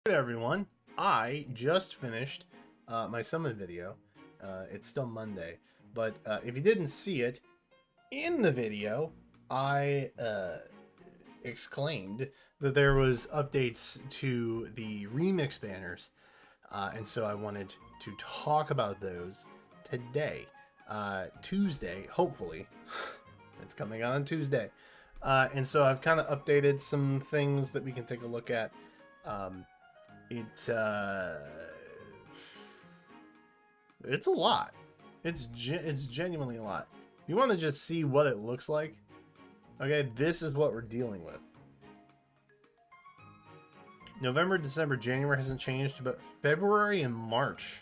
Hey there, everyone. I just finished my summon video. It's still Monday, but if you didn't see it, in the video, I exclaimed that there was updates to the remix banners, and so I wanted to talk about those today, Tuesday, hopefully. It's coming out on Tuesday. And so I've kind of updated some things that we can take a look at. It's a lot. It's genuinely a lot. If you want to just see what it looks like, okay, this is what we're dealing with. November, December, January hasn't changed, but February and March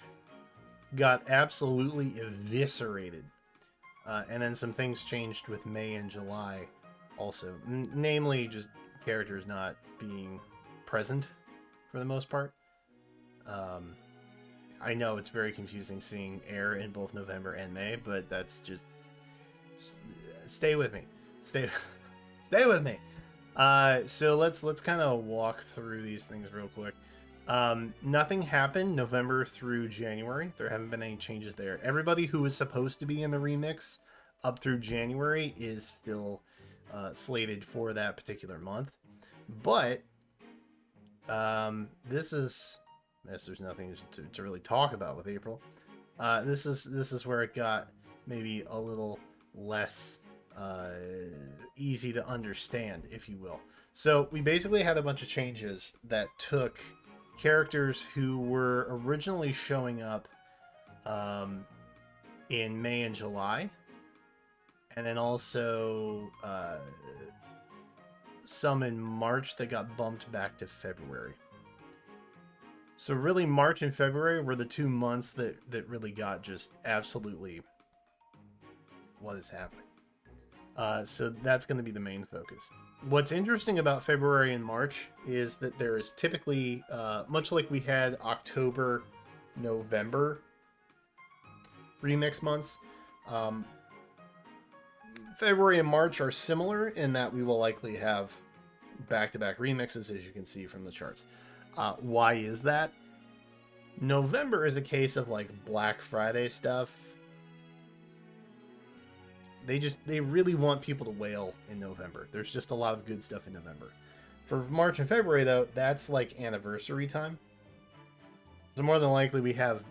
got absolutely eviscerated. And then some things changed with May and July also. Namely, just characters not being present for the most part. I know it's very confusing seeing air in both November and May, but that's just stay with me. Stay with me. So let's kind of walk through these things real quick. Nothing happened November through January. There haven't been any changes there. Everybody who was supposed to be in the remix up through January is still slated for that particular month. But there's nothing to really talk about with April. This is where it got maybe a little less easy to understand, if you will. So we basically had a bunch of changes that took characters who were originally showing up in May and July, and then also some in March that got bumped back to February. So really March and February were the 2 months that really got just absolutely what is happening. So that's going to be the main focus. What's interesting about February and March is that there is typically, much like we had October, November remix months, February and March are similar in that we will likely have back-to-back remixes, as you can see from the charts. Why is that? November is a case of like Black Friday stuff. They really want people to wail in November. There's just a lot of good stuff in November. For March and February, though, that's like anniversary time. So more than likely we have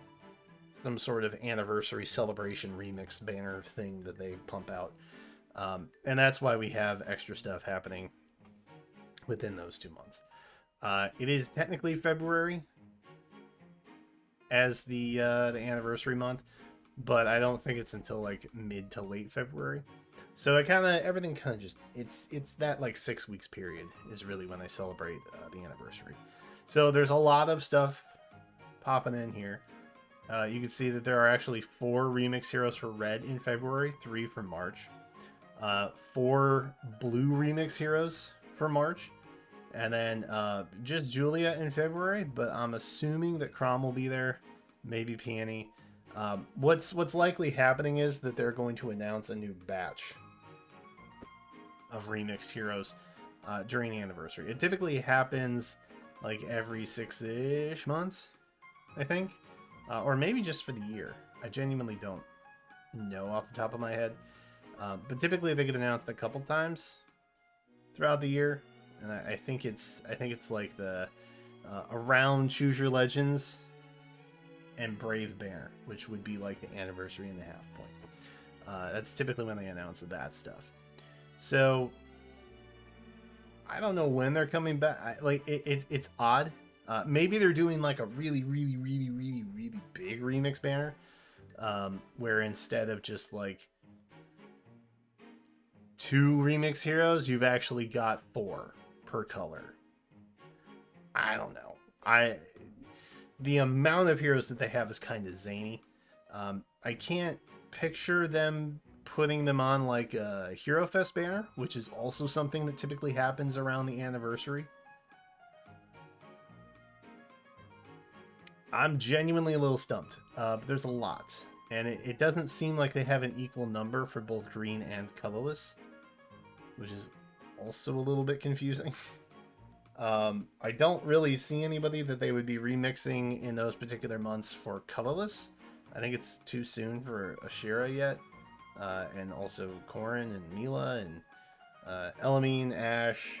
some sort of anniversary celebration remix banner thing that they pump out. And that's why we have extra stuff happening within those 2 months. It is technically February as the anniversary month, but I don't think it's until like mid to late February. So everything kind of just it's that like 6 weeks period is really when they celebrate the anniversary. So there's a lot of stuff popping in here. You can see that there are actually 4 remix heroes for Red in February, 3 for March. 4 blue remix heroes for March, and then just Julia in February, but I'm assuming that Chrom will be there, maybe Peony. What's likely happening is that they're going to announce a new batch of remixed heroes during the anniversary. It typically happens like every 6-ish months, I think, or maybe just for the year. I genuinely don't know off the top of my head. But typically they get announced a couple times throughout the year, and I think it's like the around Choose Your Legends and Brave Banner, which would be like the anniversary and the half point. That's typically when they announce that stuff. So I don't know when they're coming back. It's odd. Maybe they're doing like a really big remix banner, where instead of just like 2 remix heroes, you've actually got 4 per color. I don't know. The amount of heroes that they have is kind of zany. I can't picture them putting them on like a Hero Fest banner, which is also something that typically happens around the anniversary. I'm genuinely a little stumped. But there's a lot. And it doesn't seem like they have an equal number for both green and colorless, which is also a little bit confusing. I don't really see anybody that they would be remixing in those particular months for colorless. I think it's too soon for Ashira yet, and also Corrin and Mila and Elamine, Ash,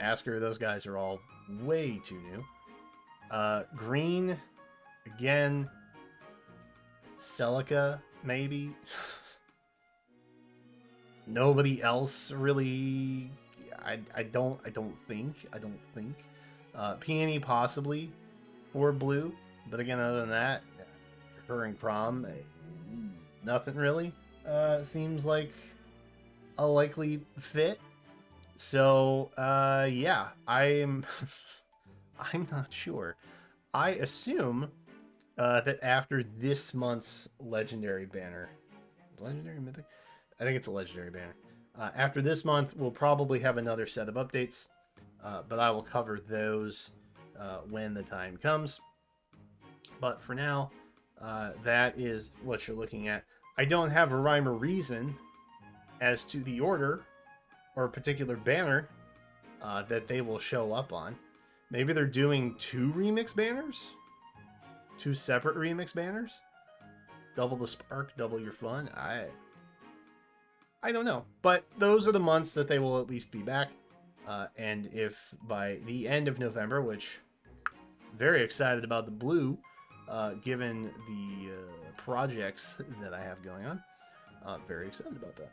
Asker. Those guys are all way too new. Green, again. Celica, maybe. Nobody else really. I don't think. Peony possibly for blue, but again, other than that, her and Crom, nothing really seems like a likely fit. So yeah, I'm I'm not sure. I assume that after this month's legendary banner, legendary mythic, I think it's a legendary banner. After this month, we'll probably have another set of updates, but I will cover those when the time comes. But for now, that is what you're looking at. I don't have a rhyme or reason as to the order or a particular banner that they will show up on. Maybe they're doing 2 remix banners? 2 separate remix banners? Double the spark, double your fun? I don't know. But those are the months that they will at least be back. And if by the end of November, which very excited about the blue, given the projects that I have going on. Very excited about that.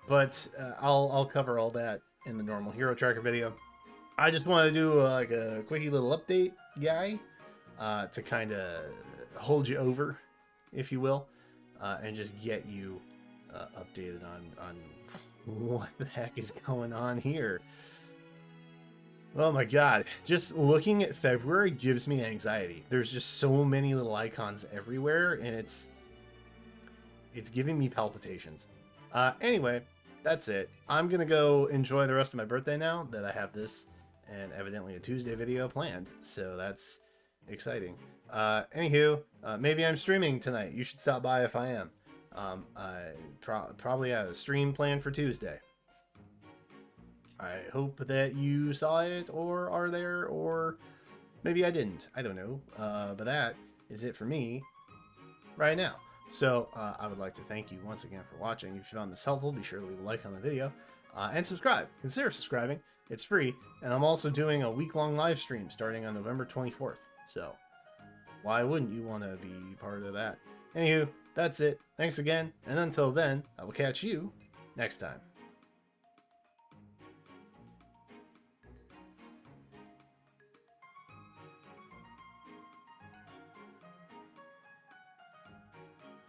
But I'll cover all that in the normal Hero Tracker video. I just want to do like a quickie little update, guy, to kind of hold you over, if you will, and just get you updated on what the heck is going on here. Oh my god, just looking at February gives me anxiety. There's just so many little icons everywhere, and it's giving me palpitations. Anyway, that's it. I'm gonna go enjoy the rest of my birthday now that I have this and evidently a Tuesday video planned, so that's exciting. Anywho, maybe I'm streaming tonight. You should stop by if I am. I probably have a stream planned for Tuesday. I hope that you saw it or are there, or maybe I didn't. I don't know. But that is it for me right now. So I would like to thank you once again for watching. If you found this helpful, be sure to leave a like on the video and subscribe. Consider subscribing. It's free. And I'm also doing a week-long live stream starting on November 24th. So why wouldn't you want to be part of that? Anywho, that's it. Thanks again. And until then, I will catch you next time.